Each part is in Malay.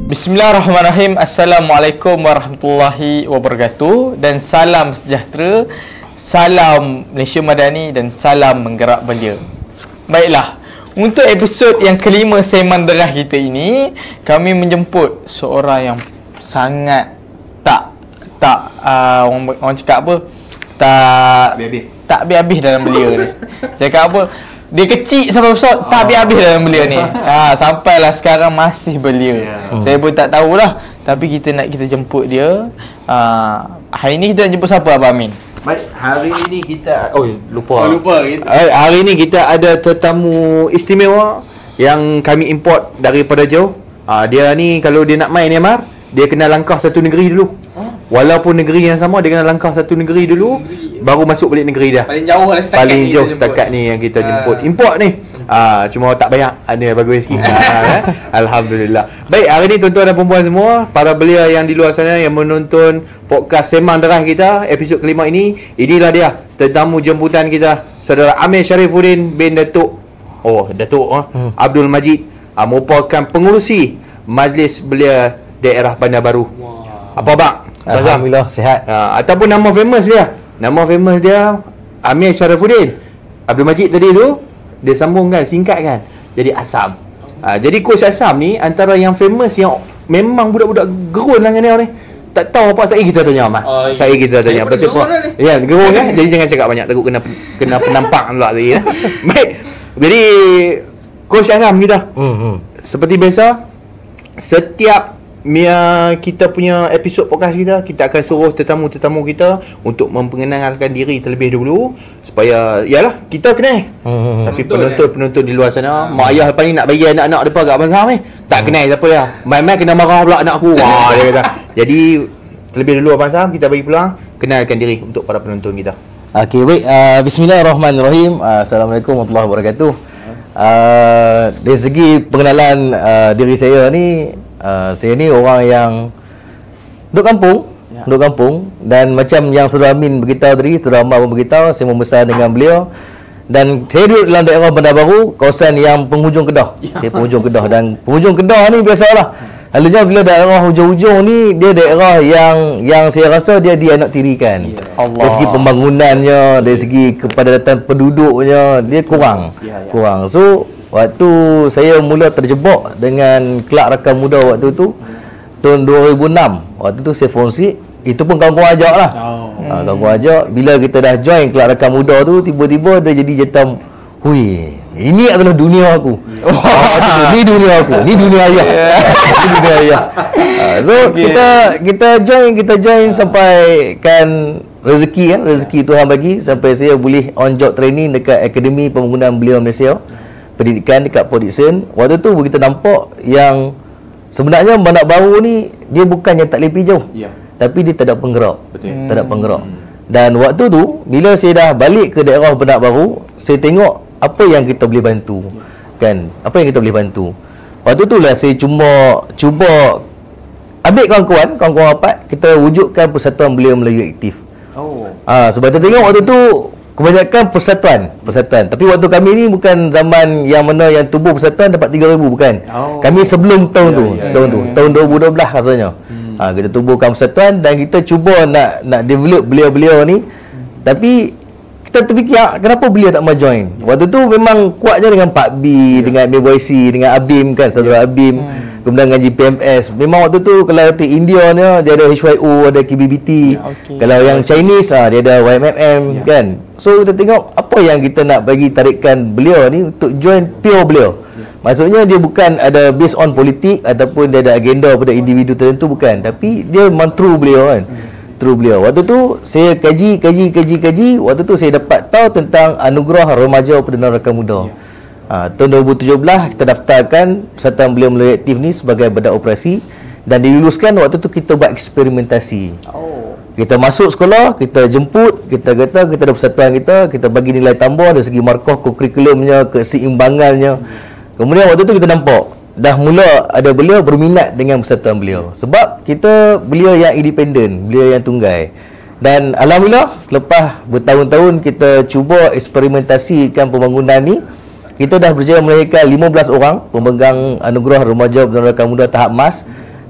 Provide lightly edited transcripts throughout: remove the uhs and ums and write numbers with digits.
Bismillahirrahmanirrahim. Assalamualaikum warahmatullahi wabarakatuh. Dan salam sejahtera, salam Malaysia Madani dan salam menggerak belia. Baiklah, untuk episod yang kelima Sembang Derah kita ini, kami menjemput seorang yang sangat orang cakap apa, tak habis dalam belia ni. Cakap apa, dia kecil sampai besar, tak habis dalam belia ni. Sampailah sekarang masih belia. Saya pun tak tahulah, tapi kita jemput dia. Hari ni kita nak jemput siapa, Abang Amin? Baik, hari ini kita lupa kita. Hari ini kita ada tetamu istimewa yang kami import daripada jauh. Dia ni kalau dia nak main ni, Amar, dia kena langkah satu negeri dulu. Walaupun negeri yang sama, dia kena langkah satu negeri dulu, baru masuk balik negeri dia. Paling jauh setakat ni yang kita jemput. Import ni. Cuma tak banyak, ada bagi sikit. Alhamdulillah. Baik, hari ni tuan-tuan dan perempuan semua, para belia yang di luar sana yang menonton podcast Sembang Derah kita episod kelima ini, inilah dia tetamu jemputan kita, Saudara Amir Sharifuddin bin Datuk Abdul Majid, merupakan pengurusi Majlis Belia Daerah Bandar Baru. Apa bang? Alhamdulillah sihat. Ataupun nama famous dia Amir Sharifuddin. Abdul Majid tadi tu dia sambungkan, singkatkan jadi Asam. Jadi Coach Asam ni antara yang famous, yang memang budak-budak gerun lah dengan dia ni. Tak tahu apa saya kita tanya Ahmad. Kita tanya pasal apa. Ya, gerun kan. Jadi jangan cakap banyak, takut kena penampak pula tadi ya. Baik. Jadi Coach Asam kita. Seperti biasa, setiap kita punya episod podcast kita akan suruh tetamu-tetamu kita untuk memperkenalkan diri terlebih dulu, supaya yalah kita kenal. Tapi penonton di luar sana, mak ayah lepas ni nak bagi anak-anak depa agak besar ni, tak kenal siapa dia. Mai-mai kena marah pula anak aku. Dia kata. Jadi terlebih dulu Abang Sam, kita bagi peluang kenalkan diri untuk para penonton kita. Okey, baik. Bismillahirrahmanirrahim. Assalamualaikum warahmatullahi wabarakatuh. Dari segi pengenalan diri saya ni, saya ni orang yang duduk kampung, dan macam yang Saudara Amin beritahu tadi, Saudara Amar pun beritahu, saya membesar dengan beliau. Dan saya duduk dalam daerah Bandar Baru, kawasan yang penghujung Kedah. Penghujung Kedah, dan penghujung Kedah ni biasalah, selalunya bila daerah hujung-hujung ni, dia daerah yang saya rasa dia dianaktirikan. Dari segi pembangunannya, dari segi kepadatan penduduknya, dia kurang. So waktu saya mula terjebak dengan kelab rakan muda waktu tu, tahun 2006, waktu tu saya fungsi, itu pun kawan-kawan ajak lah. Kawan-kawan ajak, bila kita dah join kelab rakan muda tu, tiba-tiba dia jadi jetam, hui, ini adalah dunia aku. Ini dunia aku, ini dunia ayah. Ini dunia ayah. So kita join sampai kan rezeki Tuhan bagi, sampai saya boleh on job training dekat Akademi Pembangunan Belia Malaysia, pendidikan dekat Port Dickson. Waktu tu kita nampak yang sebenarnya Bandar Baru ni dia bukannya tak lepi jauh, tapi dia tak ada penggerak. Tak ada penggerak. Dan waktu tu bila saya dah balik ke daerah Bandar Baru, saya tengok apa yang kita boleh bantu. Kan? Apa yang kita boleh bantu. Waktu tu lah saya cuba ambil kawan-kawan rapat, kita wujudkan Persatuan Belia Melayu Aktif. Sebab kita tengok waktu tu kebanyakan persatuan. Tapi waktu kami ni bukan zaman yang mana yang tubuh persatuan dapat 3,000, bukan. Kami sebelum tahun tu, tahun 2012 rasanya. Kita tubuhkan persatuan dan kita cuba nak develop belia-belia ni. Tapi kita terfikir, kenapa belia tak mau join? Waktu tu memang kuatnya dengan Pak B, dengan MYC, dengan Abim kan, Saudara Abim. Kemudian dengan GPMS. Memang waktu tu kalau kata India ni dia ada HYO, ada KBBT. Kalau yang Chinese dia ada YMMM kan. So kita tengok apa yang kita nak bagi tarikan belia ni untuk join pure belia. Maksudnya dia bukan ada based on politik ataupun dia ada agenda pada individu tertentu, bukan. Tapi dia memang true belia kan. True belia. Waktu tu saya kaji. Waktu tu saya dapat tahu tentang Anugerah Remaja Perdana Rakan Muda. Tahun 2017 kita daftarkan Persatuan Belia Melayu Aktif ni sebagai badan operasi, dan diluluskan waktu tu kita buat eksperimentasi. Kita masuk sekolah, kita jemput, kita kata kita ada persatuan kita bagi nilai tambah dari segi markah, kurikulumnya, keseimbangannya. Kemudian waktu tu kita nampak dah mula ada belia berminat dengan persatuan belia, sebab kita belia yang independen, belia yang tunggal. Dan alhamdulillah selepas bertahun-tahun kita cuba eksperimentasikan pembangunan ni, kita dah berjaya melahirkan 15 orang pemegang Anugerah Remaja Perdana Rakan Muda tahap emas,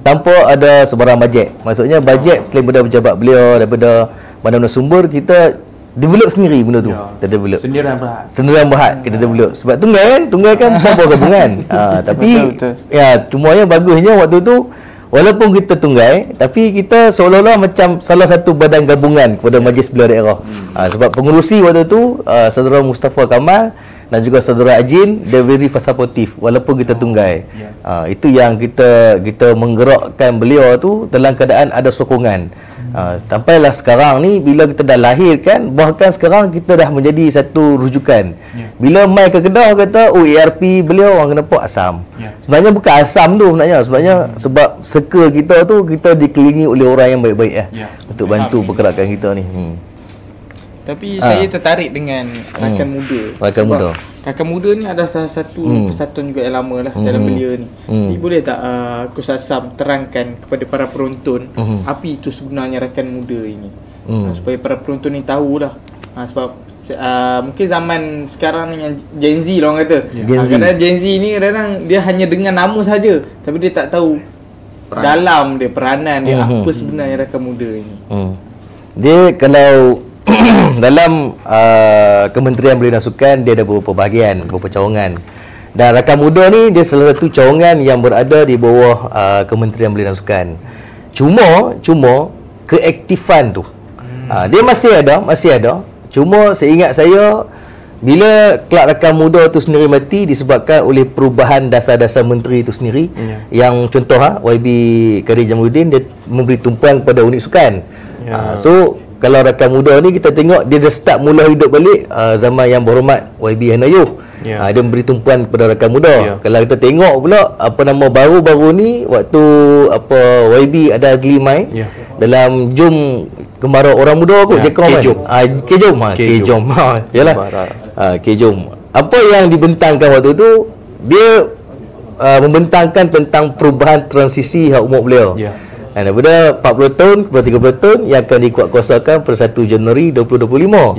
tanpa ada sebarang bajet. Maksudnya bajet selain daripada pejabat beliau, daripada mana-mana sumber, kita develop sendiri benda tu. Kita develop sendirian berhad kita develop. Sebab tunggal kan tanpa gabungan. Tapi betul. Ya, cumanya bagusnya waktu tu walaupun kita tunggal, tapi kita seolah-olah macam salah satu badan gabungan kepada Majlis Belia Daerah. Sebab pengurusi waktu tu Saudara Mustafa Kamal dan juga Saudara Ajin, dia very supportive walaupun kita tunggal. Itu yang kita menggerakkan beliau tu dalam keadaan ada sokongan. Sampailah sekarang ni, bila kita dah lahirkan, bahkan sekarang kita dah menjadi satu rujukan. Bila mai ke Kedah kata, oh ARP beliau orang kenapa Asam. Sebenarnya bukan Asam tu sebenarnya sebab circle kita tu, kita dikelilingi oleh orang yang baik-baik untuk bantu pergerakan kita ni. Tapi saya tertarik dengan Rakan Muda. Rakan Muda ni ada salah satu persatuan juga yang lama lah dalam belia ni. Jadi boleh tak Coach Asam terangkan kepada para penonton apa itu sebenarnya Rakan Muda ini, supaya para penonton ni tahulah. Sebab mungkin zaman sekarang ni yang Gen Z lah orang kata. Kadang-kadang Gen Z ni kadang dia hanya dengar nama saja, tapi dia tak tahu dalam dia, peranan dia, apa sebenarnya Rakan Muda ini. Dia kalau dalam Kementerian Belia dan Sukan, dia ada beberapa bahagian, beberapa cawangan. Dan Rakan Muda ni dia salah satu cawangan yang berada di bawah Kementerian Belia dan Sukan. Cuma keaktifan tu dia masih ada. Cuma seingat saya, bila kelab Rakan Muda tu sendiri mati disebabkan oleh perubahan dasar-dasar menteri tu sendiri. Yang contoh YB Kadir Jamaluddin, dia memberi tumpuan kepada unit sukan. So kalau Rakan Muda ni kita tengok dia dah start mula hidup balik zaman yang berhormat YB Hanayuh. Dia memberi tumpuan kepada Rakan Muda. Kalau kita tengok pula apa nama baru-baru ni, waktu YB ada Gelimai dalam Jom Kemarau Orang Muda kot, Kejom. Yalah. Kejom. Apa yang dibentangkan waktu tu, dia membentangkan tentang perubahan transisi hak umur beliau. Daripada 40 tahun kepada 30 tahun yang akan dikuatkuasakan pada 1 Januari 2025.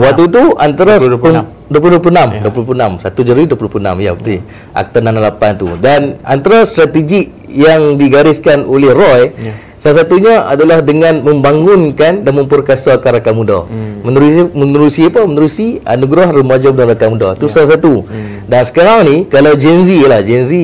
Waktu tu antara 2026 1 Januari 2026, ya betul. Akta 68 tu. Dan antara strategi yang digariskan oleh Roy, salah satunya adalah dengan membangunkan dan memperkasakan Rakan Muda. Menerusi anugerah remaja dan Rakan Muda. Itu salah satu. Dan sekarang ni kalau Gen Z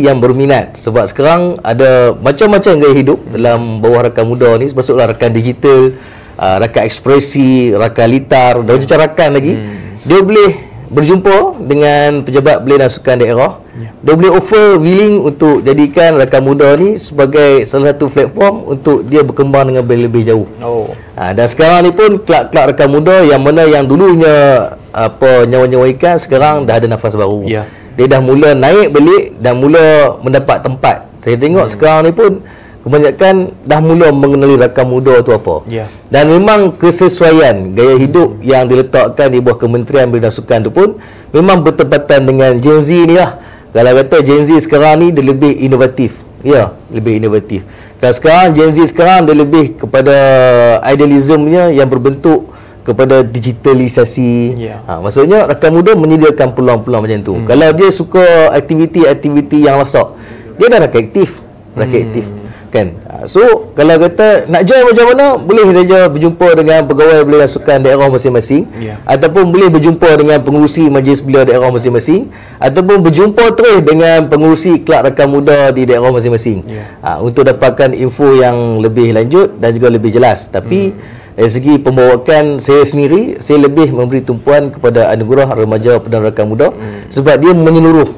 yang berminat, sebab sekarang ada macam-macam gaya hidup dalam bawah Rakan Muda ni, masuklah rakan digital, rakan ekspresi, rakan litar, dan macam rakan lagi. Dia boleh berjumpa dengan pejabat Belia dan Sukan daerah. Dia boleh offer willing untuk jadikan Rakan Muda ni sebagai salah satu platform untuk dia berkembang dengan lebih jauh. Dan sekarang ni pun kelab-kelab Rakan Muda yang mana yang dulunya nyawa-nyawa ikan, sekarang dah ada nafas baru. Dia dah mula naik balik dan mula mendapat tempat. Saya tengok sekarang ni pun kebanyakan dah mula mengenali Rakan Muda tu apa. Dan memang kesesuaian gaya hidup yang diletakkan di bawah Kementerian Belia dan Sukan tu pun memang bertepatan dengan Gen Z ni lah. Kalau kata Gen Z sekarang ni dia lebih inovatif. Lebih inovatif. Kalau sekarang Gen Z sekarang dia lebih kepada idealismnya yang berbentuk kepada digitalisasi. Maksudnya Rakan Muda menyediakan peluang-peluang macam tu. Kalau dia suka aktiviti-aktiviti yang masak, dia dah rakan aktif. Kan. So kalau kata nak join macam mana, boleh saja berjumpa dengan pegawai Belia dan Sukan daerah masing-masing, ataupun boleh berjumpa dengan pengurusi Majlis Belia daerah masing-masing, ataupun berjumpa terus dengan pengurusi kelab Rakan Muda di daerah masing-masing, untuk dapatkan info yang lebih lanjut dan juga lebih jelas. Tapi dari segi pembawakan saya sendiri, saya lebih memberi tumpuan kepada anugerah remaja dan Rakan Muda, sebab dia menyeluruh.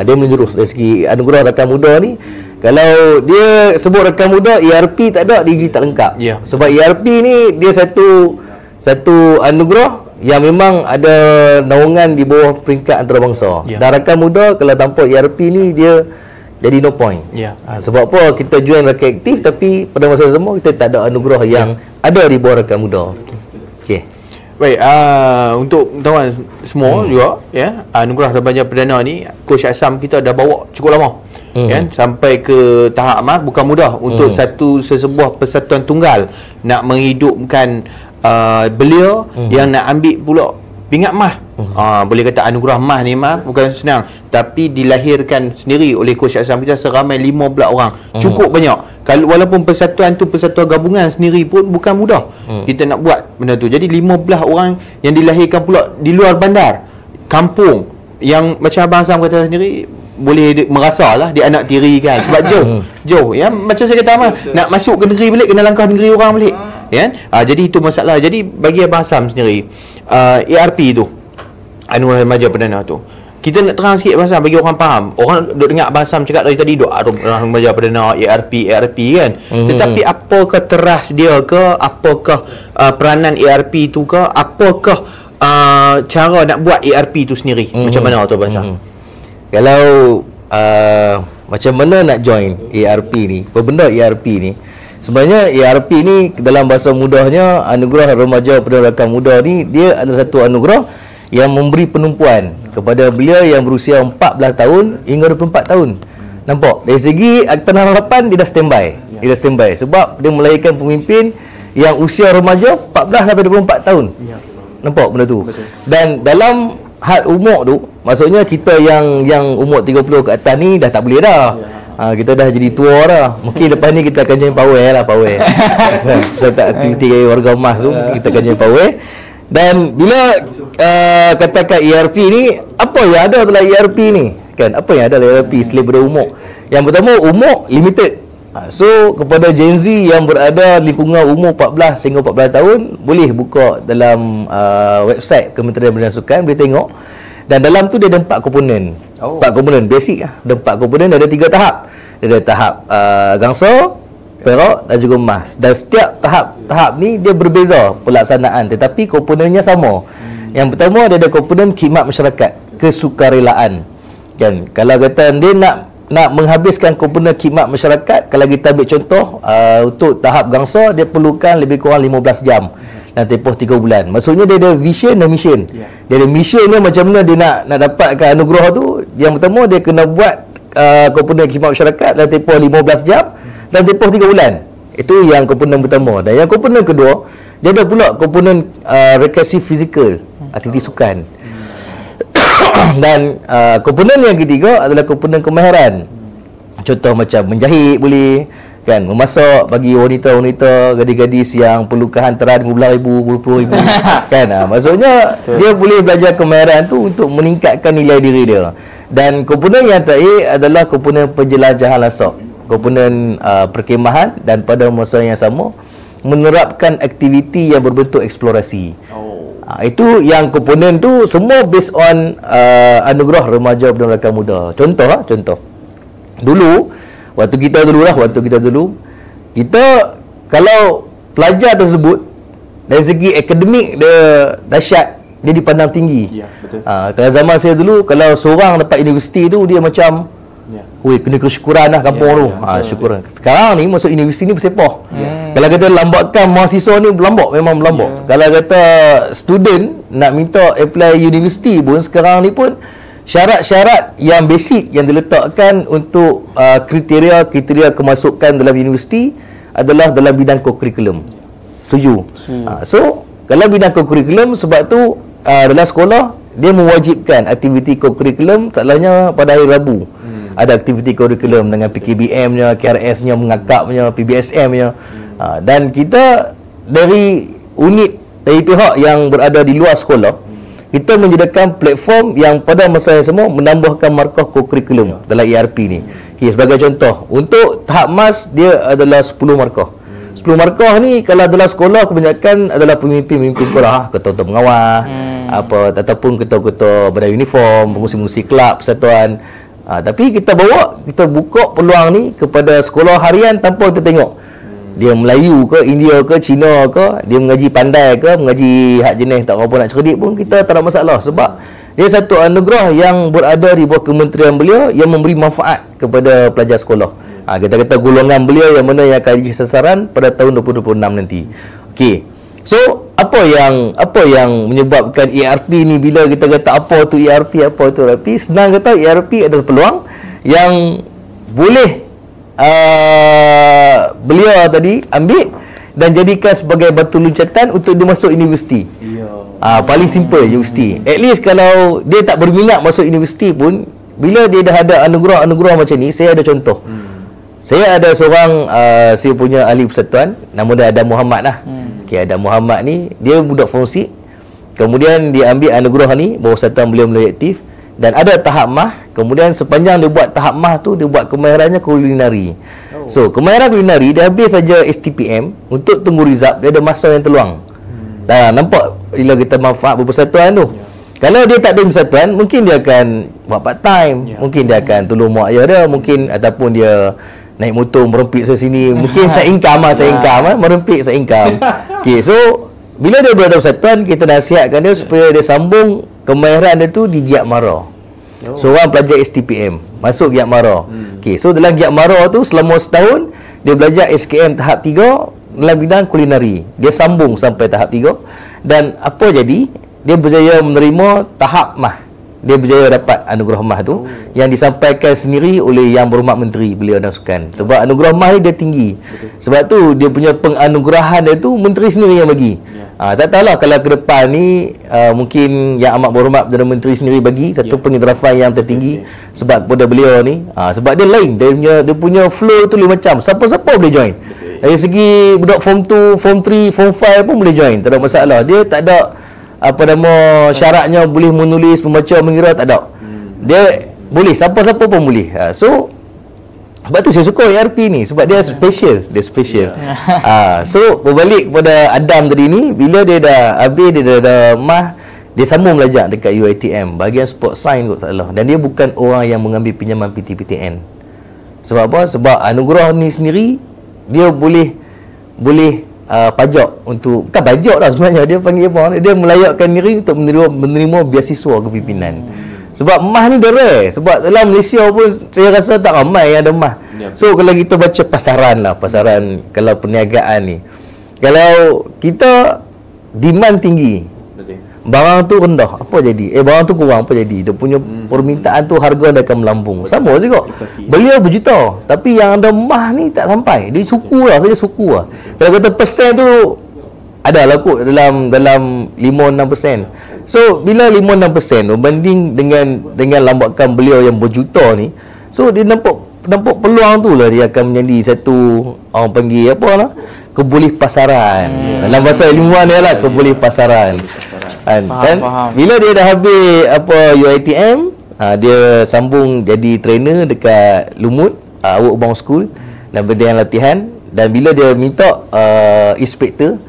Dia menyeluruh. Dari segi anugerah Rakan Muda ni, kalau dia sebut Rakan Muda, ERP tak ada, DG tak lengkap. Sebab ERP ni dia satu anugerah yang memang ada naungan di bawah peringkat antarabangsa. Dan Rakan Muda kalau tanpa ERP ni, dia jadi no point. Sebab apa kita join rakan aktif, tapi pada masa sama kita tak ada anugerah yang ada di bawah Rakan Muda. Baik, untuk teman semua juga, anugerah remaja perdana ni Coach Asam kita dah bawa cukup lama. Kan, sampai ke tahap amat bukan mudah untuk sesebuah persatuan tunggal nak menghidupkan belia yang nak ambil pula pingat mah. Boleh kata anugerah mah ni mah bukan senang, tapi dilahirkan sendiri oleh Coach Azam kita seramai 15 orang. Cukup banyak. Kalau walaupun persatuan tu persatuan gabungan sendiri pun bukan mudah. Kita nak buat benda tu. Jadi 15 orang yang dilahirkan pula di luar bandar, kampung, yang macam Abang Azam kata sendiri, boleh merasa lah dia anak tiri kan, sebab jauh ya, macam saya kata mah, nak masuk ke negeri balik kena langkah negeri orang balik kan. Jadi itu masalah. Jadi bagi Abang Azam sendiri, ARP tu, Anugerah Remaja Perdana tu, kita nak terang sikit Abang Azam bagi orang faham. Orang duk dengar Abang Azam cakap dari tadi duk Anugerah Remaja Perdana, ARP kan. Tetapi apakah teras dia ke, apakah peranan ARP tu ke, apakah cara nak buat ARP tu sendiri, macam mana tu Abang Azam? Kalau macam mana nak join ARP ni, apa benda ARP ni? Sebenarnya ARP ni dalam bahasa mudahnya, Anugerah Remaja Perdana Rakan Muda ni, dia adalah satu anugerah yang memberi penumpuan kepada belia yang berusia 14 tahun hingga 24 tahun. Nampak? Dari segi Akta Harapan dia dah standby. Dia dah standby sebab dia melahirkan pemimpin yang usia remaja 14 sampai 24 tahun. Nampak benda tu? Dan dalam had umur tu, maksudnya kita yang umur 30 ke atas ni dah tak boleh dah. Kita dah jadi tua dah. Mungkin lepas ni kita akan join Power lah, Power. Serta aktiviti warga emas tu kita akan join Power. Dan bila katakan ERP ni, apa yang ada dalam ERP ni kan? Apa yang ada dalam ERP selain daripada umur? Yang pertama, umur limited. So kepada Gen Z yang berada lingkungan umur 14 hingga 14 tahun, boleh buka dalam website Kementerian Belia dan Sukan, boleh tengok. Dan dalam tu dia ada 4 komponen. 4 komponen basic lah. Ada 4 komponen, ada 3 tahap. Dia ada tahap gangsa, perak dan juga emas. Dan setiap tahap ni dia berbeza pelaksanaan, tetapi komponennya sama. Yang pertama, dia ada komponen khidmat masyarakat, kesukarelaan. Kan, kalau kata dia nak menghabiskan komponen khidmat masyarakat, kalau kita ambil contoh untuk tahap gangsa, dia perlukan lebih kurang 15 jam dan tempoh 3 bulan. Maksudnya dia ada vision dan mission. Dia ada mission dia macam mana dia nak dapatkan anugerah tu. Yang pertama, dia kena buat komponen khidmat masyarakat dalam tempoh 15 jam dan tempoh 3 bulan. Itu yang komponen pertama. Dan yang komponen kedua, dia ada pula komponen rekreasi fizikal, aktiviti sukan. Dan komponen yang ketiga adalah komponen kemahiran. Contoh macam menjahit boleh kan, memasak bagi wanita-wanita, gadis-gadis yang perlukan hantaran RM15,000, kan. Maksudnya dia boleh belajar kemahiran tu untuk meningkatkan nilai diri dia. Dan komponen yang terakhir adalah komponen penjelajahan lasak, komponen perkemahan, dan pada masa yang sama menerapkan aktiviti yang berbentuk eksplorasi. Itu yang komponen tu semua based on Anugerah Remaja Perdana Rakan Muda. Contoh waktu kita dulu kita kalau pelajar tersebut dari segi akademik dia dahsyat, dia dipandang tinggi. Kalau zaman saya dulu, kalau seorang dapat universiti tu dia macam kena kesyukuran lah kampung tu. Syukuran. Sekarang ni masuk universiti ni bersepah. Kalau kata lambatkan mahasiswa ni memang berlambat. Kalau kata student nak minta apply universiti pun sekarang ni pun syarat-syarat yang basic yang diletakkan untuk kriteria kemasukan dalam universiti adalah dalam bidang co-curriculum. Setuju? So kalau bidang co-curriculum, sebab tu dalam sekolah dia mewajibkan aktiviti co-curriculum tak lainnya pada hari Rabu. Ada aktiviti kurikulum dengan PKBM-nya, KRS-nya, mengakapnya, PBSM-nya. Dan kita dari unit, dari pihak yang berada di luar sekolah, kita menyediakan platform yang pada masa yang sama menambahkan markah co-curriculum dalam ERP ni. Sebagai contoh, untuk tahap emas dia adalah 10 markah. 10 markah ni kalau dalam sekolah kebanyakan adalah pemimpin sekolah, ketua-ketua pengawal, ataupun ketua-ketua badan uniform, pengurusi kelab, persatuan. Tapi kita buka peluang ni kepada sekolah harian tanpa kita tengok dia Melayu ke, India ke, Cina ke, dia mengaji pandai ke, mengaji hak jenis tak apa nak cerdik pun, kita tak ada masalah. Sebab dia satu anugerah yang berada di bawah kementerian belia yang memberi manfaat kepada pelajar sekolah. Kita kata golongan belia yang mana yang akan jadi sasaran pada tahun 2026 nanti. Okey. So apa yang menyebabkan ERP ni, bila kita kata apa tu ERP, apa tu ERP, senang kata ERP adalah peluang yang boleh belia tadi ambil dan jadikan sebagai batu loncatan untuk dia masuk universiti. Paling simple universiti. At least kalau dia tak berminat masuk universiti pun, bila dia dah ada anugerah-anugerah macam ni, saya ada contoh. Saya ada seorang saya punya ahli persatuan, nama dia Adam Muhammad lah. Okay, Adam Muhammad ni dia budak form 6. Kemudian dia ambil anugerah ni, bahawa persatuan beliau mulai aktif, dan ada tahap mah. Kemudian sepanjang dia buat tahap mah tu, dia buat kemahirannya kulinari. So kemahiran kulinari dia habis saja STPM, untuk tunggu result dia ada masa yang terluang. Dah nampak bila kita manfaat berpersatuan tu. Kalau dia tak ada persatuan, mungkin dia akan buat part time, mungkin dia akan tolong mak ayah dia, mungkin ataupun dia naik motor merempik sini, mungkin side income merempik side income. Okey, so bila dia berada persatuan, kita nasihatkan dia supaya dia sambung kemahiran dia tu di Giat Mara. Seorang pelajar STPM masuk Giat Mara. Okey, so dalam Giat Mara tu selama setahun dia belajar SKM tahap 3 dalam bidang kulinari. Dia sambung sampai tahap 3, dan apa jadi? Dia berjaya menerima tahap mah. Dia berjaya dapat anugerah mah tu yang disampaikan sendiri oleh Yang Berhormat Menteri Belia dan Sukan. Sebab anugerah mah ni dia tinggi. Sebab tu dia punya penganugerahan dia tu menteri sendiri yang bagi. Tak tahulah kalau ke depan ni mungkin Yang Amat Berhormat Perdana Menteri sendiri bagi satu pengiktirafan yang tertinggi sebab kepada beliau ni. Sebab dia lain, dia punya flow tu lain macam. Siapa-siapa boleh join. Dari segi budak form 2, form 3, form 5 pun boleh join, tak ada masalah. Dia tak ada syaratnya boleh menulis, membaca, mengira, tak ada. Dia boleh, siapa-siapa pun boleh. So sebab tu saya suka ARP ni, sebab dia special. So berbalik kepada Adam tadi ni, bila dia dah habis, dia dah ada mah, dia sambung belajar dekat UiTM bahagian sport science kot salah. Dan dia bukan orang yang mengambil pinjaman PTPTN. Sebab apa? Sebab anugerah ni sendiri dia boleh pajak untuk, bukan pajak lah sebenarnya, dia panggil apa, dia melayakkan diri untuk menerima beasiswa kepimpinan. Sebab mah ni dah rare. Sebab dalam Malaysia pun saya rasa tak ramai yang ada mah. So kalau kita baca pasaran kalau perniagaan ni, kalau kita demand tinggi, barang tu rendah, apa jadi? Barang tu kurang, apa jadi? Dia punya permintaan tu, harga dia akan melambung. Sama juga, beliau berjuta, tapi yang ada mah ni tak sampai. Dia suku lah, Kalau kata persen tu ada lah kot dalam 5-6%. So bila 5-6% berbanding dengan lambakan beliau yang berjuta ni, so dia nampak peluang tu lah dia akan menjadi satu, orang panggil apa lah, kebulih pasaran. Dalam bahasa ilmuwan dia lah, kebulih pasaran. Faham. Bila dia dah habis UiTM, dia sambung jadi trainer dekat Lumut Outbound School dan bidang latihan. Dan bila dia minta inspektor,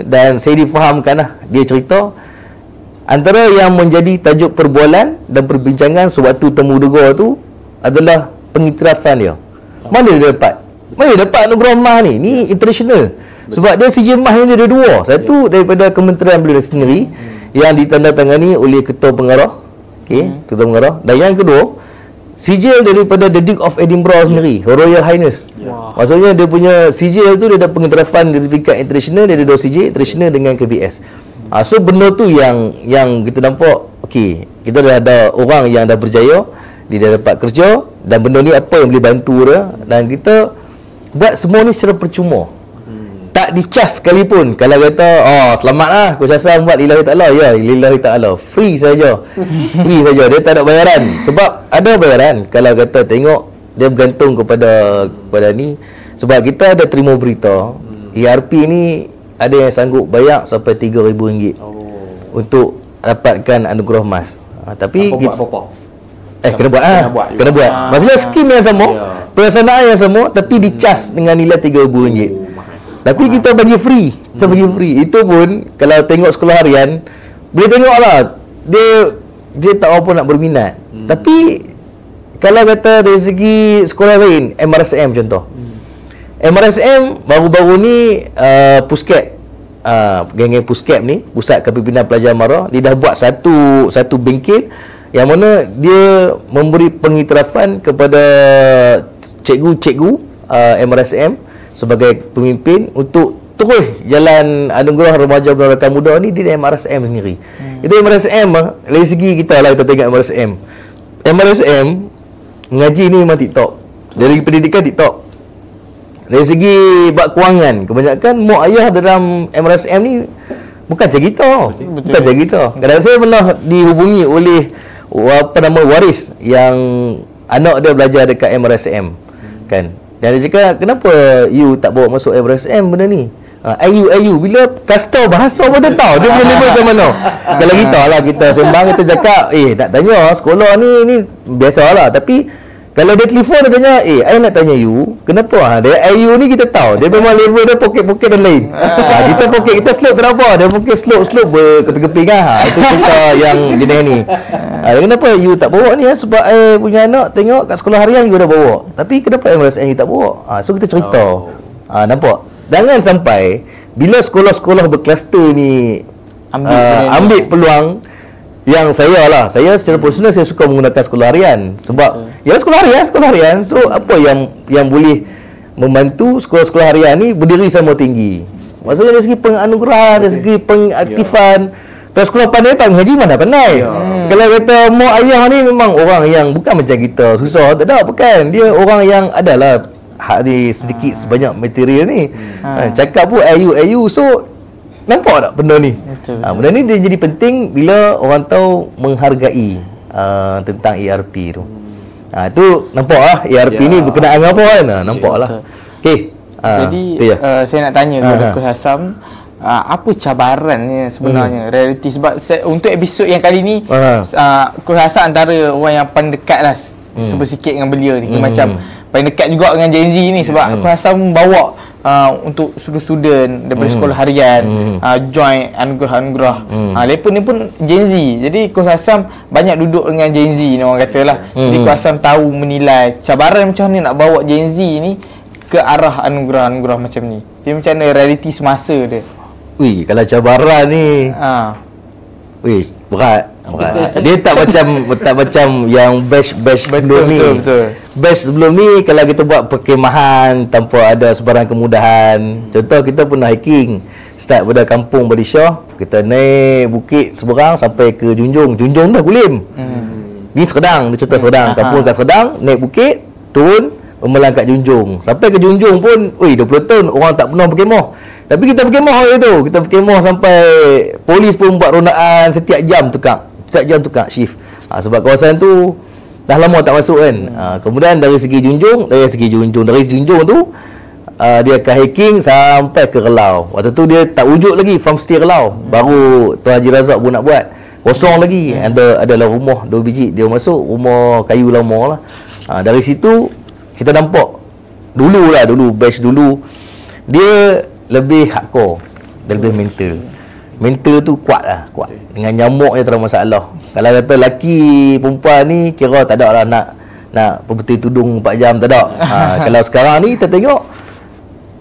dan saya difahamkan lah, dia cerita antara yang menjadi tajuk perbualan dan perbincangan sewaktu temu degor tu adalah pengiktirafan dia. Mana dia dapat anugerah mah ni? Ni international. Sebab dia CJ mah ni ada dua. Satu daripada kementerian beliau sendiri yang ditandatangani oleh ketua pengarah. Ketua pengarah. Dan yang kedua, sijil daripada The Duke of Edinburgh sendiri, Her Royal Highness. Maksudnya dia punya sijil tu, dia ada pengiktirafan sertifikat international, dia ada dua sijil international dengan KBS. So benda tu yang kita nampak, okey, kita dah ada orang yang dah berjaya, dia dah dapat kerja, dan benda ni apa yang boleh bantu dia, dan kita buat semua ni secara percuma. Tak dicas sekalipun. Kalau kata, selamatlah Coach Hasan buat lillahi ta'ala, ya lillahi ta'ala, free saja. Dia tak ada bayaran. Sebab ada bayaran kalau kata tengok, dia bergantung kepada ni. Sebab kita ada terima berita ERP ni ada yang sanggup bayar sampai RM3,000 untuk dapatkan anugerah emas. Tapi kena buat. Maksudnya skim yang sama, pelaksanaan yang sama, tapi dicas dengan nilai RM3,000. Tapi kita bagi free. Itu pun kalau tengok sekolah harian, boleh tengok lah, dia tak apa nak berminat. Tapi kalau kata dari segi sekolah lain, MRSM contoh, MRSM baru-baru ni Puskep, geng-geng Puskep ni, Pusat Kepimpinan Pelajar Mara, dia dah buat satu bengkel yang mana dia memberi pengiktirafan kepada cikgu-cikgu MRSM sebagai pemimpin untuk terus jalan anugerah remaja pendidikan muda ni di MRSM sendiri. Itu MRSM dari segi kita lah, kita tengok MRSM mengaji ni memang TikTok. Dari pendidikan TikTok. Dari segi bab kewangan, kebanyakan mak ayah dalam MRSM ni Bukan macam kita. Bukan macam kita. Kadang saya pernah dihubungi oleh waris yang anak dia belajar dekat MRSM kan. Dan dia cakap, kenapa you tak bawa masuk MRSM benda ni? IU bila kastor bahasa pun tak tahu dia punya level macam mana. Kalau kita sembang, kita cakap nak tanya sekolah ni biasalah, tapi kalau dia telefon dia tanya, I nak tanya you, kenapa? Dia IU ni kita tahu, dia memang level dia poket-poket dan lain. Kita poket, kita slope kenapa? Dia poket slope berkeping-keping itu cerita yang jenis ni. Kenapa you tak bawa ni? Sebab punya anak tengok kat sekolah harian you dah bawa. Tapi kenapa MRSM you tak bawa? So kita cerita. Nampak? Jangan sampai bila sekolah-sekolah berkluster ni ambil peluang. Yang saya secara personal saya suka menggunakan sekolah harian sebab sekolah harian. So apa yang boleh membantu sekolah-sekolah harian ni berdiri sama tinggi. Maksudnya dari segi penganugerahan, dari segi pengaktifan. Kalau sekolah pandai tak mengaji mana pandai. Kalau kata mak ayah ni memang orang yang bukan macam kita, susah tak ada, bukan. Dia orang yang adalah hak di sedikit sebanyak material ni. Cakap pun IU so nampak tak benda ni? Benda ni dia jadi penting bila orang tahu menghargai tentang ERP tu. Tu nampak lah ERP ni berkenaan apa kan? Nampak lah. Okey. Jadi saya nak tanya kepada Coach Hassam, apa cabarannya sebenarnya realiti, sebab untuk episod yang kali ni Coach Hassam antara orang yang paling dekat lah sikit dengan belia ni, macam paling dekat juga dengan Gen Z ni sebab Coach Hassam bawa untuk student daripada sekolah harian join anugerah-anugerah. Lepun ni pun Gen Z. Jadi Coach Hassam banyak duduk dengan Gen Z ni orang kata lah. Jadi Coach Hassam tahu menilai cabaran macam mana nak bawa Gen Z ni ke arah anugerah-anugerah macam ni. Jadi macam mana realiti semasa dia? Kalau cabaran ni berat. Dia tak macam yang batch sebelum ni. Betul. Batch sebelum ni kalau kita buat perkemahan tanpa ada sebarang kemudahan. Contoh kita pernah hiking. Start pada kampung Badisha, kita naik bukit seberang sampai ke Junjung dah Kulim. Ni Serdang, dia cerita Serdang, kampung kat Serdang, naik bukit, turun memelang kat Junjung. Sampai ke Junjung pun 20 tahun orang tak pernah berkemah. Tapi kita berkemah hari tu. Kita berkemah sampai polis pun buat rondaan setiap jam tukar shift. Sebab kawasan tu dah lama tak masuk kan. Kemudian dari segi Junjung tu dia akan hiking sampai ke Relau. Waktu tu dia tak wujud lagi farmstay Relau. Baru Tuan Haji Razak pun nak buat. Kosong lagi. Adalah rumah 2 biji dia masuk, rumah kayu lama lah. Dari situ kita nampak dulu batch dulu dia lebih hardcore, dia lebih mental tu kuat. Dengan nyamuk je tak ada masalah. Kalau kata lelaki perempuan ni kira tak ada lah nak berbetul tudung 4 jam, tak ada. Kalau sekarang ni kita tengok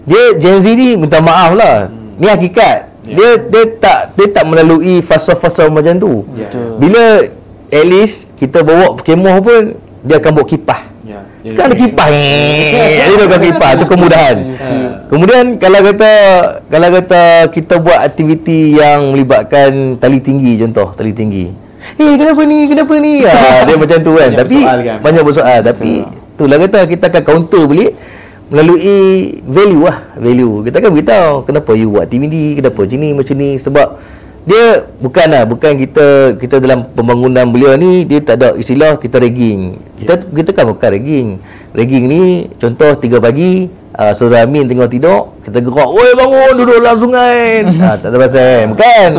dia Gen Z ni, minta maaf lah, ni hakikat. Dia tak melalui fasa-fasa macam tu. Bila at least kita bawa kemah pun dia akan bawa kipas. Sekarang ada kipas. Dia dah kipas, tu kemudahan. Kemudian kalau kata kita buat aktiviti yang melibatkan tali tinggi, contoh tali tinggi. Kenapa ni? Dia macam tu kan. Tapi banyak bersoal. Tapi itulah kata kita akan counter balik melalui value. Kita akan beritahu kenapa you buat aktiviti, kenapa macam ni. Sebab dia bukan kita dalam pembangunan belia ni dia tak ada istilah kita ragging. Kita kan bukan ragging. Ragging ni contoh 3 pagi Saudara Amin tengah tidur, kita gerak, "Oi bangun, duduk dalam sungai." Tak ada pasal. Bukan.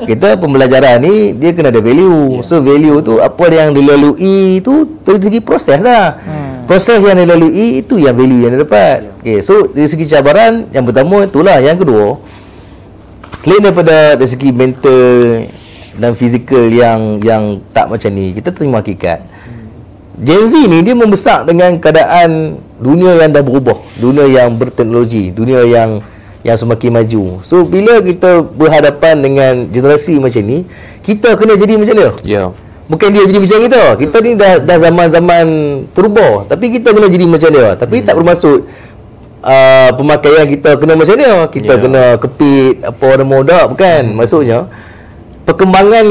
Kita pembelajaran ni dia kena ada value. So value tu apa yang dilalui tu dari segi proses lah. Proses yang dilalui itu yang value yang dia dapat. Okay, so dari segi cabaran yang pertama itulah. Yang kedua, selain daripada dari segi mental dan fizikal yang tak macam ni, kita terima hakikat. Gen Z ni dia membesar dengan keadaan dunia yang dah berubah, dunia yang berteknologi, dunia yang semakin maju. So bila kita berhadapan dengan generasi macam ni, kita kena jadi macam dia. Bukan dia jadi macam kita. Kita ni dah zaman-zaman purba, tapi kita kena jadi macam dia. Tapi tak bermaksud pemakaian kita kena macam dia. Kita kena kepit apa nama dak, bukan. Maksudnya perkembangan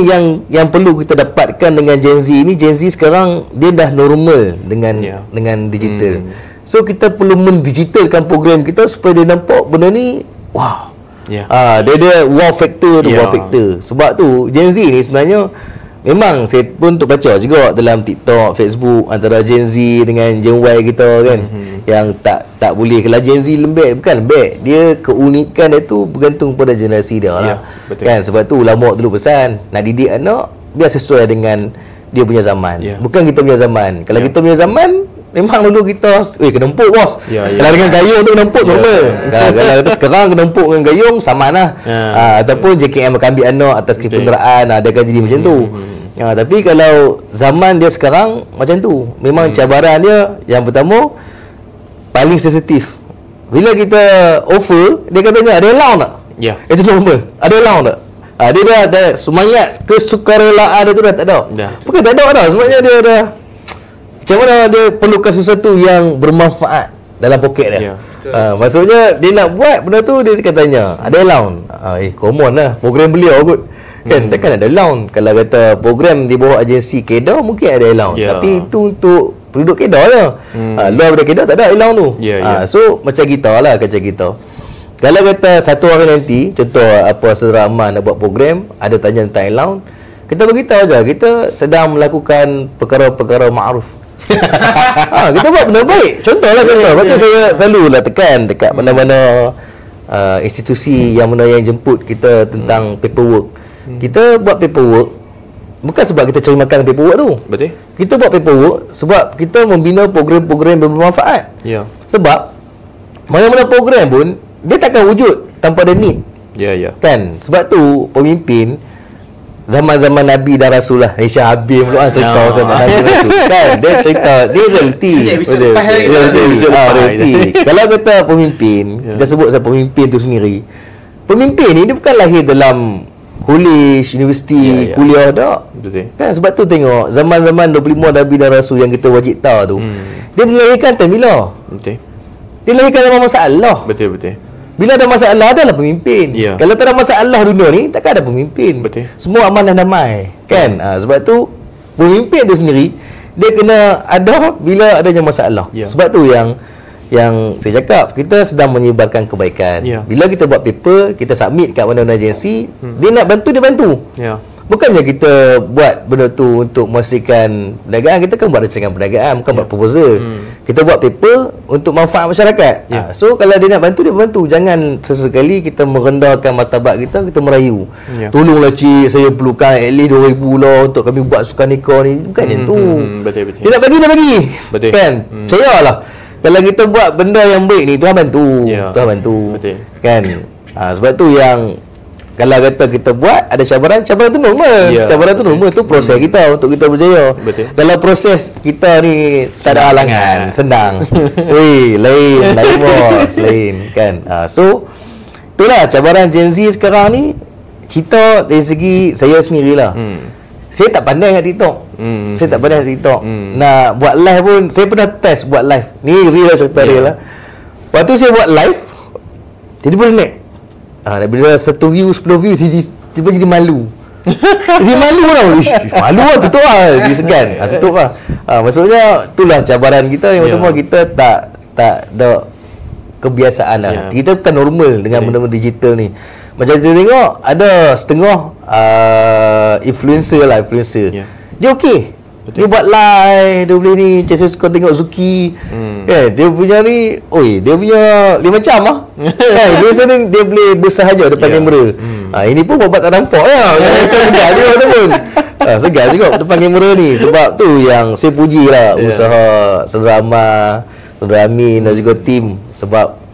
yang perlu kita dapatkan dengan Gen Z ni, Gen Z sekarang dia dah normal dengan digital. So kita perlu mendigitalkan program kita supaya dia nampak benda ni wow. Dia ada wow factor tu, wow factor. Sebab tu Gen Z ni sebenarnya memang saya pun untuk baca juga dalam TikTok, Facebook antara Gen Z dengan Gen Y kita kan. Yang tak boleh, kalau Gen Z lembek, bukan lembek, dia keunikan dia tu bergantung pada generasi dia lah. Kan, sebab tu ulama dulu pesan nak didik anak biar sesuai dengan dia punya zaman. Bukan kita punya zaman. Kalau kita punya zaman memang dulu kita kena empuk bos. Kalau dengan gayung tu kena empuk normal. Kalau kita sekarang kena empuk dengan gayung sama lah. Ataupun JKM akan ambil anak atas kenderaan, dia akan jadi macam tu. Tapi kalau zaman dia sekarang macam tu, memang cabaran dia yang pertama paling sensitif. Bila kita offer, dia kata ada allowance tak? Itu normal. Ada allowance tak? Dia dah ada semangat kesukarelaan dia tu dah tak ada. Bukan tak ada dah, sebenarnya dia dah macam mana dia perlukan sesuatu yang bermanfaat dalam poket dia. Maksudnya dia nak buat benda tu, dia katanya ada allowance. Common lah program beliau kot. Kan takkan ada allowance. Kalau kata program di bawah agensi Kedah mungkin ada allowance. Tapi itu untuk penduduk Kedah je. Luar daripada Kedah tak ada allowance tu. So macam kita lah, macam kita. Kalau kata satu hari nanti, contoh apa saudara Aman nak buat program, ada tanya tentang allowance, kita beritahu aja kita sedang melakukan perkara-perkara ma'ruf. Kita buat benda baik. Contohlah contoh. Lepas tu saya selalulah tekan dekat mana-mana institusi yang mana yang jemput kita tentang paperwork. Kita buat paperwork bukan sebab kita cari makan paperwork tu. Betul. Kita buat paperwork sebab kita membina program-program yang bermanfaat. Sebab mana-mana program pun dia takkan wujud tanpa ada need. Kan? Sebab tu pemimpin zaman-zaman Nabi dan Rasul lah, Aisyah Habib pula cerita sama Nabi Rasul. Kan? Dia cerita, dia reality. Reality. Kalau kata pemimpin, kita sebut pasal pemimpin tu sendiri. Pemimpin ni dia bukan lahir dalam college, universiti, kuliah tak. Kan? Sebab tu tengok zaman-zaman 25 Nabi dan Rasul yang kita wajib tahu tu. Dia dilahirkan time bila? Dia lahirkan dalam masalah. Betul. Bila ada masalah, adalah pemimpin. Kalau tak ada masalah dunia ni, takkan ada pemimpin. Semua amanah damai. Kan? Sebab tu pemimpin tu sendiri dia kena ada bila adanya masalah. Sebab tu yang saya cakap, kita sedang menyebarkan kebaikan. Bila kita buat paper, kita submit kat mana-mana agensi, dia nak bantu, dia bantu. Bukannya kita buat benda tu untuk memastikan perniagaan. Kita kan buat rancangan perniagaan, bukan buat proposal. Kita buat paper untuk manfaat masyarakat. So kalau dia nak bantu, dia bantu. Jangan sesekali kita merendahkan martabat kita, kita merayu. Tolonglah cik, saya perlukan at least 2,000 lah untuk kami buat sukan nikah ni. Bukan macam tu. Betul. Dia nak bagi, dia bagi. Kan? Percayalah. Kalau kita buat benda yang baik ni, Tuhan bantu. Tuhan bantu. Kan? Sebab tu yang kalau kata kita buat ada cabaran tu normal. Cabaran tu normal, tu proses kita untuk kita berjaya. Dalam proses kita ni tak ada halangan, senang. Lain bos, lain kan. So itulah cabaran Gen Z sekarang ni. Kita dari segi saya sendirilah. Saya tak pandai dengan TikTok. Saya tak pandai dengan TikTok. Nak buat live pun saya pernah test buat live. Ni real cerita real lah. Waktu saya buat live tiba-tiba naik. Bila 1 view, 10 view tiba jadi malu. Jadi malu lah. Malu lah, tutup lah. Dia segan. Tutup lah. Maksudnya itulah cabaran kita. Yang pertama kita tak ada kebiasaan lah. Kita bukan normal dengan benda-benda digital ni. Macam kita tengok ada setengah influencer. Dia okey. Dia buat live, dia boleh ni. Saya suka tengok Zuki. Dia punya ni, dia punya 5 macam lah. Biasa ni dia boleh bersahaja depan kamera. Ini pun bapak tak nampak ya. Segar juga tu pun. Segar juga depan kamera ni. Sebab tu yang saya puji lah usaha saudara Amar, saudara Amin dan juga tim. Sebab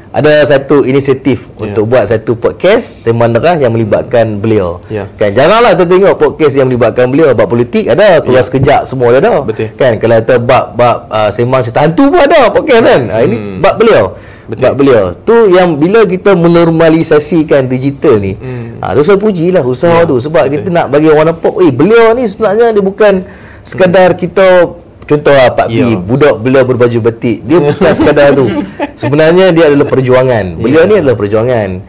ada satu inisiatif untuk buat satu podcast Sembang Darah yang melibatkan beliau. Kan jaranglah kita tengok podcast yang melibatkan beliau. Bab politik ada, keluar sekejap semua ada. Kan kalau kata bab sembang cerita hantu pun ada podcast kan. Ini bab beliau. Bab beliau. Tu yang bila kita menormalisasikan digital ni. Tu saya pujilah usaha tu sebab kita nak bagi orang nampak, beliau ni sebenarnya dia bukan sekadar kita. Contoh Pak B, budak beliau berbaju batik. Dia bukan sekadar tu. Sebenarnya dia adalah perjuangan. Beliau ni adalah perjuangan.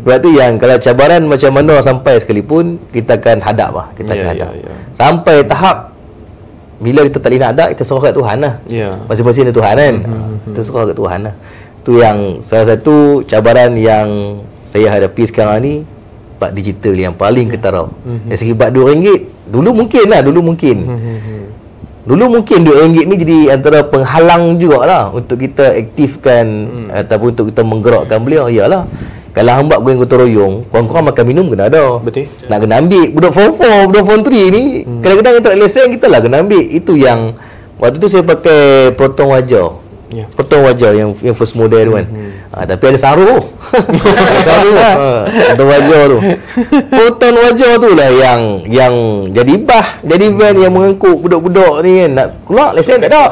Sebab tu yang kalau cabaran macam mana sampai sekalipun, kita akan hadap lah. Kita akan hadap. Sampai tahap bila kita tak boleh nak hadap, kita serah kat Tuhan lah. Masing-masing ada Tuhan kan. Kita serah kat Tuhan lah. Tu yang salah satu cabaran yang saya hadapi sekarang ni bab digital yang paling ketara. Dari segi bab RM2, dulu mungkin RM2 ni jadi antara penghalang jugalah untuk kita aktifkan ataupun untuk kita menggerakkan beliau. Iyalah, kalau hamba goreng gotong royong, korang-korang makan minum kena ada. Betul. Nak kena ambil budak form 4, budak form 3 ni kadang-kadang yang tak ada lesen, kita lah kena ambil. Itu yang waktu tu saya pakai potong wajah. Potong wajah yang first model tu kan. Tapi ada saruh. Saruh. Potong wajah tu. Potong wajah tu lah yang jadi jadi van yang mengangkut budak-budak ni kan. Nak keluar lesen tak ada.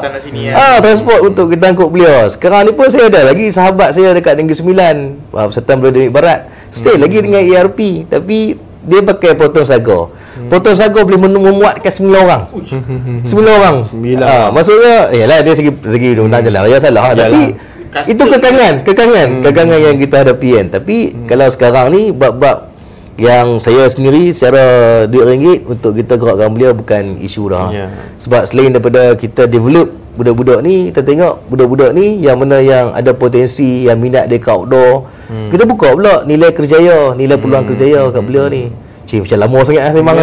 Transport untuk kita angkut beliau. Sekarang ni pun saya ada lagi sahabat saya dekat Negeri Sembilan, Persatuan Beradab Barat. Stay lagi dengan ERP, tapi dia pakai potong saga. Potong saga boleh memuatkan 9 orang. 9 orang. Maksudnya yalah dia segi undang jalan raya salah, tapi itu kekangan yang kita hadapi kan. Tapi kalau sekarang ni bab-bab yang saya sendiri secara duit ringgit untuk kita gerakkan beliau bukan isu dah. Sebab selain daripada kita develop budak-budak ni, kita tengok budak-budak ni yang mana yang ada potensi, yang minat dia ke outdoor, kita buka pula nilai kerjaya, nilai peluang kerjaya kat beliau ni. Cik, macam lama sangat lah memang.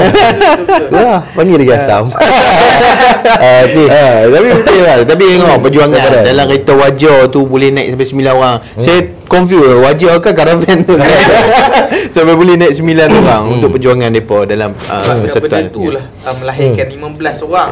Panggil lagi asam. Tapi betul lah. Tapi tengok perjuangan dalam kereta wajah tu boleh naik sampai 9 orang. Saya confused, wajah ke karavan tu sampai boleh naik 9 orang untuk perjuangan mereka dalam persatuan. Benda tu lah melahirkan 15 orang.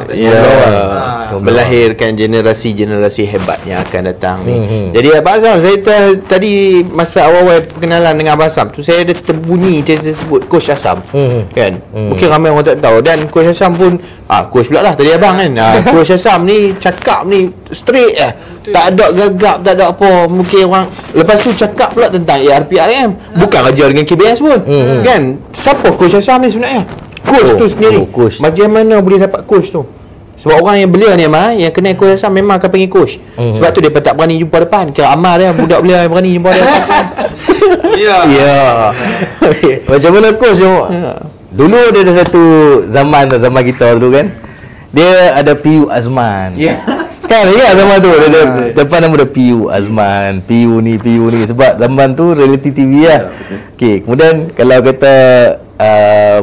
Melahirkan generasi-generasi hebat yang akan datang ni. Jadi Abang Azam, saya tadi masa awal-awal perkenalan dengan Abang Azam tu, saya ada terbunyi dia sebut Coach Azam. Kan? Mungkin ramai orang tak tahu. Dan Coach Azam pun coach pula lah tadi abang kan. Coach Azam ni cakap ni straight lah. Tak ada gagap, tak ada apa. Mungkin orang lepas tu cakap pula tentang ERP-RM. Bukan ajar dengan KBS pun. Kan? Siapa Coach Azam ni sebenarnya? Coach tu sendiri. Macam mana boleh dapat coach tu? Sebab orang yang belia ni yang kenal Coach Azam memang akan panggil coach. Sebab tu dia tak berani jumpa depan. Kira amal dia, budak belia yang berani jumpa dia depan. Macam mana coach tengok? Dulu dia ada satu zaman kita dulu kan. Dia ada PU Azman. Kan ingat zaman tu dia depan nama dia PU Azman, PU ni sebab zaman tu reality TV lah. Okey, kemudian kalau kata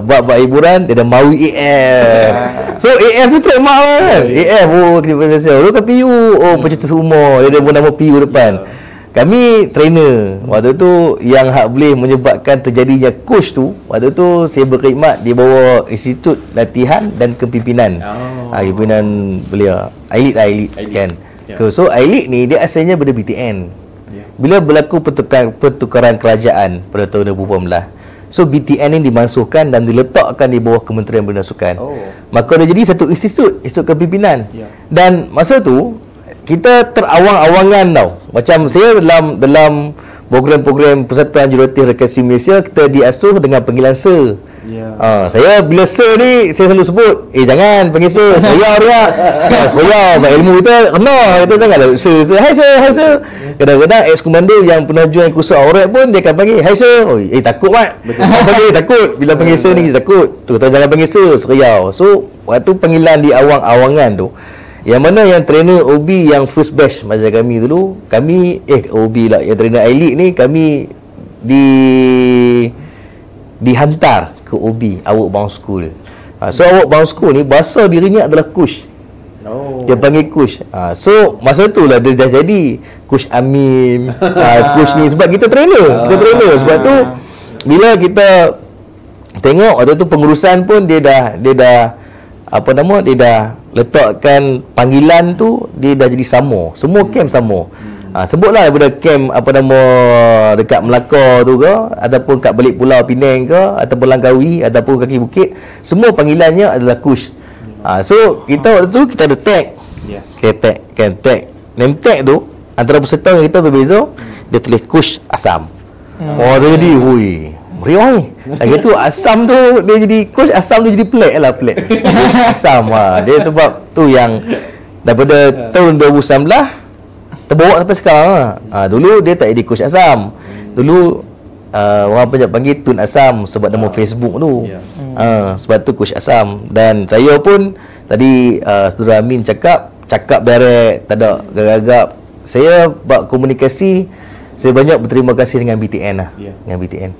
buat hiburan dia ada Maui AF. So AF tu trademark kan. AF kena pasal. Dulu kan PU, pencetus umur, dia ada nama PU depan. Kami trainer. Waktu tu yang boleh menyebabkan terjadinya coach tu, waktu tu saya berkhidmat di bawah Institut Latihan dan Kepimpinan. Kepimpinan belia Ailit kan. So Ailit ni dia asalnya pada BTN. Bila berlaku pertukaran kerajaan pada tahun 2018, so BTN ni dimansuhkan dan diletakkan di bawah Kementerian Belia Sukan. Maka dia jadi satu institut kepimpinan. Dan masa tu kita terawang-awangan tau. Macam saya dalam program-program Persatuan Jurulatih Rekreasi Malaysia, kita diasuh dengan panggilan Sir. Saya bila Sir ni saya selalu sebut, jangan panggil Sir, saya dia. Saya ilmu kita kena, kita jangan Sir. Hai Sir. Kadang-kadang ex-komando yang pernah join kursus aurat pun dia akan panggil hai Sir. Takut mat. Panggil takut bila panggil Sir ni takut. Tu kita jangan panggil Sir, seriau. So waktu panggilan di awang-awangan tu, yang mana yang trainer OB yang first batch macam kami dulu, kami OB lah, yang trainer elite ni kami dihantar ke OB, Awak Bound School. So Awak Bound School ni bahasa dirinya adalah coach. Dia panggil coach. So masa tu lah dia dah jadi coach Amin. Coach ni sebab kita trainer. Sebab tu bila kita tengok waktu tu pengurusan pun dia dah letakkan panggilan tu, dia dah jadi sama. Semua camp sama. Sebutlah daripada camp dekat Melaka tu ke, ataupun kat balik Pulau Pinang ke, ataupun Langkawi, ataupun kaki bukit, semua panggilannya adalah coach. So kita waktu tu kita ada tag. Tag. Name tag tu antara peserta yang kita berbeza, dia tulis Coach Azam. Dia jadi meriah. Lagi tu Azam tu dia jadi Coach Azam tu jadi pelik. Azam dia sebab tu yang daripada tahun 2019 terbawa sampai sekarang dulu dia tak jadi Coach Azam. Dulu orang banyak panggil Tun Azam sebab nama Facebook tu. Sebab tu Coach Azam. Dan saya pun tadi Saudara Amin cakap direct, tak ada gagap. Saya buat komunikasi saya banyak berterima kasih dengan BTN lah. Dengan BTN.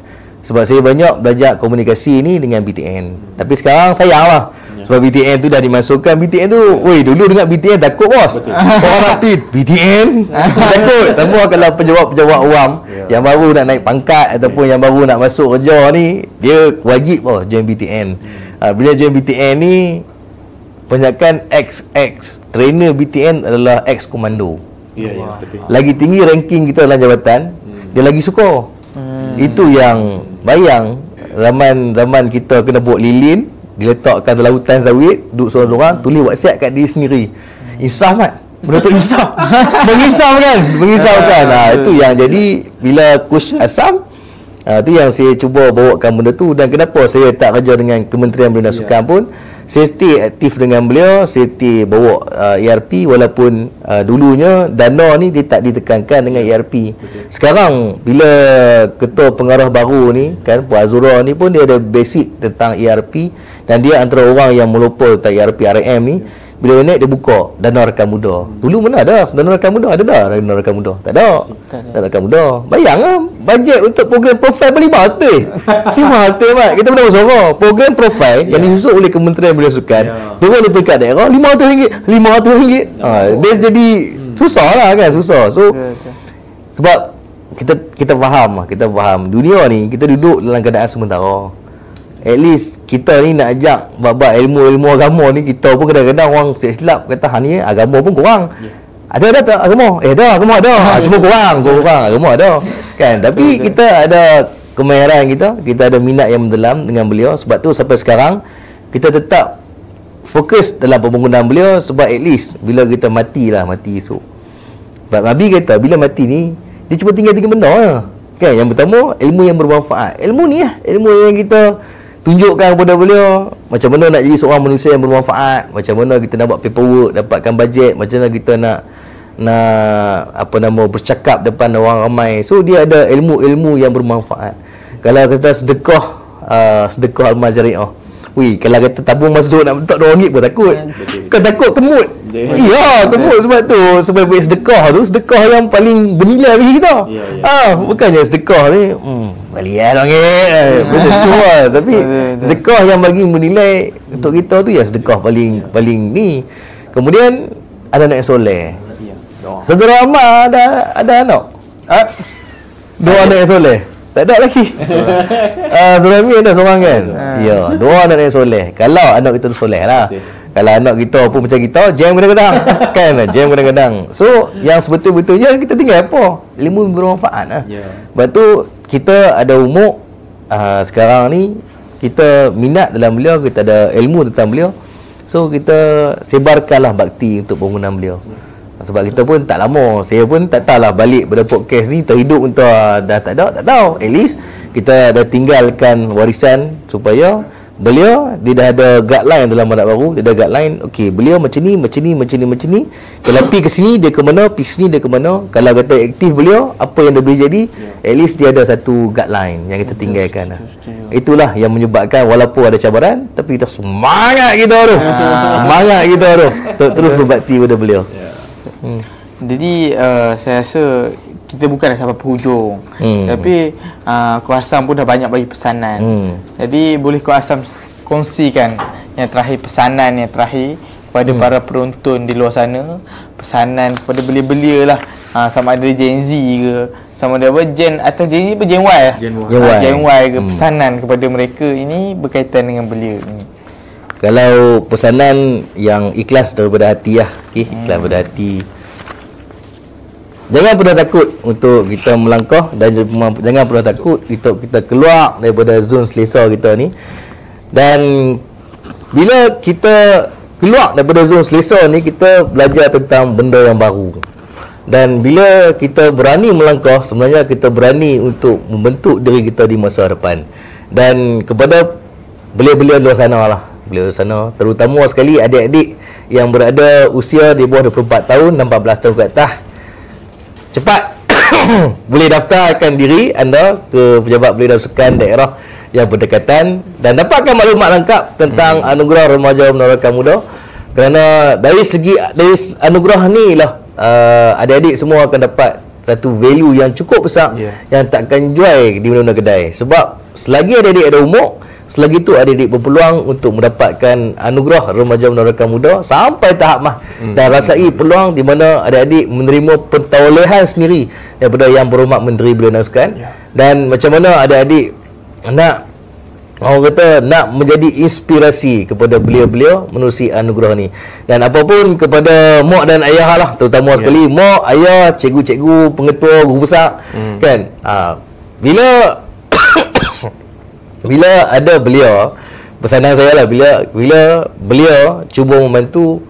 Sebab saya banyak belajar komunikasi ni dengan BTN. Tapi sekarang sayang lah. Sebab BTN tu dah dimasukkan. BTN tu, woi, dulu dengar BTN takut bos. Orang aktif BTN takut. Tambah kalau pejabat-pejabat awam yang baru nak naik pangkat ataupun yang baru nak masuk kerja ni, dia wajib join BTN. Bila join BTN ni, kebanyakan ex trainer BTN adalah ex komando. Lagi tinggi ranking kita dalam jabatan, dia lagi suka. Itu yang bayang zaman kita kena buat lilin, diletakkan dalam hutan sawit, duduk seorang-seorang, tulis WhatsApp kat diri sendiri. Insaf mat. Benda tu insaf. Mengisahkan. Itu yang jadi bila Coach Asam, tu yang saya cuba bawakan benda tu. Dan kenapa saya tak kerja dengan Kementerian Belia dan Sukan pun, saya stay aktif dengan beliau, saya stay bawa ERP walaupun dulunya dana ni dia tak ditekankan dengan ERP. Sekarang bila ketua pengarah baru ni kan, Puan Azura ni pun dia ada basic tentang ERP dan dia antara orang yang melopor tentang ERP RM ni. Bila dia naik dia buka dana rakan muda. Dulu mana ada dana rakan muda? Ada dah dana rakan muda? Tak ada. Dana rakan muda. Bayanglah bajet untuk program profil paling RM500. RM500 mat. Kita pernah bersuara. Program profil yang disusun oleh Kementerian Belia Sukan turun di peringkat daerah RM500. Dia jadi susah lah kan, susah. So sebab kita faham dunia ni kita duduk dalam keadaan sementara. At least kita ni nak ajak bab ilmu agama ni, kita pun kadang-kadang orang silap kata ni agama pun kurang. Ada tak agama? Agama ada. Cuma kurang agama ada. Kan? Tapi kita ada kemahiran kita ada minat yang mendalam dengan beliau. Sebab tu sampai sekarang kita tetap fokus dalam pembangunan beliau. Sebab at least bila kita mati esok. Sebab Nabi kata bila mati ni dia cuma tinggal 3 benda je. Kan? Yang pertama ilmu yang bermanfaat. Ilmu ni ilmu yang kita tunjukkan kepada beliau macam mana nak jadi seorang manusia yang bermanfaat, macam mana kita nak buat paperwork, dapatkan bajet, macam mana kita nak bercakap depan orang ramai. So dia ada ilmu-ilmu yang bermanfaat. Kalau kita sedekah amal jariah, kalau kata tabung masuk nak bentuk RM2 pun takut. Kau takut kemut. Kemut. Sebab tu sebaik-baik sedekah yang paling bernilai bagi kita. Bukannya sedekah ni balian RM2 betul semua. Tapi sedekah yang bagi bernilai untuk kita tu sedekah paling ni. Kemudian ada anak yang soleh. Saudara Amar ada anak. 2 anak yang soleh. Tak ada lagi. Saudara Amir ada seorang kan. 2 anak yang soleh. Kalau anak kita tu soleh lah. Kalau anak kita pun macam kita, jam kadang-kadang kan, jam kadang-kadang. So yang sebetul-betulnya kita tinggal apa? Ilmu bermanfaat lah. Sebab tu kita ada umur sekarang ni, kita minat dalam beliau, kita ada ilmu tentang beliau. So kita sebarkanlah bakti untuk bangunan beliau. Sebab kita pun tak lama, saya pun tak tahulah balik pada podcast ni terhidup untuk dah tak tahu. At least kita dah tinggalkan warisan supaya beliau, dia dah ada guideline dalam adat baru. Dia ada guideline, okey, beliau macam ni. Kalau pergi ke sini dia ke mana, pergi sini dia ke mana. Kalau kata aktif beliau, apa yang dia boleh jadi, at least dia ada satu guideline yang kita tinggalkan. Itulah yang menyebabkan walaupun ada cabaran, tapi kita semangat kita tu. Terus berbakti pada beliau. Jadi saya rasa kita bukan sampai penghujung. Tapi Kau Asam pun dah banyak bagi pesanan. Jadi boleh Kau Asam kongsikan yang terakhir, pesanan yang terakhir kepada para penonton di luar sana, pesanan kepada belia-belia lah, sama ada Gen Z ke, sama ada Gen atau Gen Z apa Gen Y lah. Gen Y ke, pesanan kepada mereka ini berkaitan dengan belia ni. Kalau pesanan yang ikhlas daripada hati lah, ikhlas daripada hati. Jangan pernah takut untuk kita melangkah, dan jangan pernah takut untuk kita keluar daripada zon selesa kita ni. Dan bila kita keluar daripada zon selesa ni, kita belajar tentang benda yang baru. Dan bila kita berani melangkah, sebenarnya kita berani untuk membentuk diri kita di masa depan. Dan kepada belia-belia luar sana lah, belia luar sana, terutama sekali adik-adik yang berada usia di bawah 24 tahun dan 14 tahun ke atas, cepat boleh daftarkan diri anda ke Pejabat Belia dan Sukan daerah yang berdekatan dan dapatkan maklumat lengkap tentang anugerah remaja menawarkan muda. Kerana dari anugerah ni lah, adik-adik semua akan dapat satu value yang cukup besar yang takkan jual di mana-mana kedai. Sebab selagi adik-adik ada umur, selagi tu adik-adik berpeluang untuk mendapatkan anugerah remaja menorehkan muda sampai tahap dan rasai peluang di mana adik-adik menerima pentolehan sendiri daripada Yang Berhormat Menteri Belia dan Sukan. Dan macam mana adik-adik nak, orang kata, nak menjadi inspirasi kepada beliau-beliau menerusi anugerah ni. Dan apapun kepada mak dan ayah lah, terutama sekali mak, ayah, cikgu-cikgu, pengetua, guru besar, kan, bila bila ada beliau, pesanan saya lah, bila beliau cuba membantu,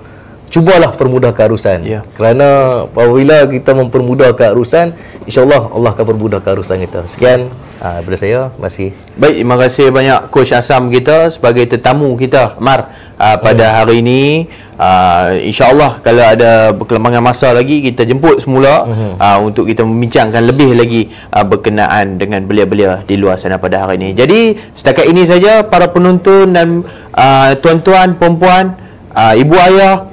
cubalah permudah keharusan. Kerana apabila kita mempermudah keharusan, insya-Allah Allah akan permudah keharusan kita. Sekian daripada saya. Masih. Baik, terima kasih banyak Coach Asam kita sebagai tetamu kita, Mar, pada hari ini. InsyaAllah kalau ada perkembangan masa lagi, kita jemput semula untuk kita membincangkan lebih lagi berkenaan dengan belia-belia di luar sana pada hari ini. Jadi setakat ini saja para penonton dan tuan-tuan, perempuan, ibu ayah,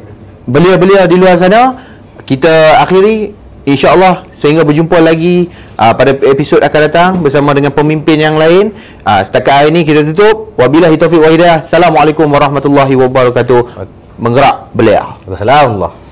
belia-belia di luar sana, kita akhiri. InsyaAllah sehingga berjumpa lagi pada episod akan datang bersama dengan pemimpin yang lain. Setakat hari ini kita tutup. Wabillahi taufiq wal hidayah. Assalamualaikum warahmatullahi wabarakatuh. Menggerak belia. Assalamualaikum.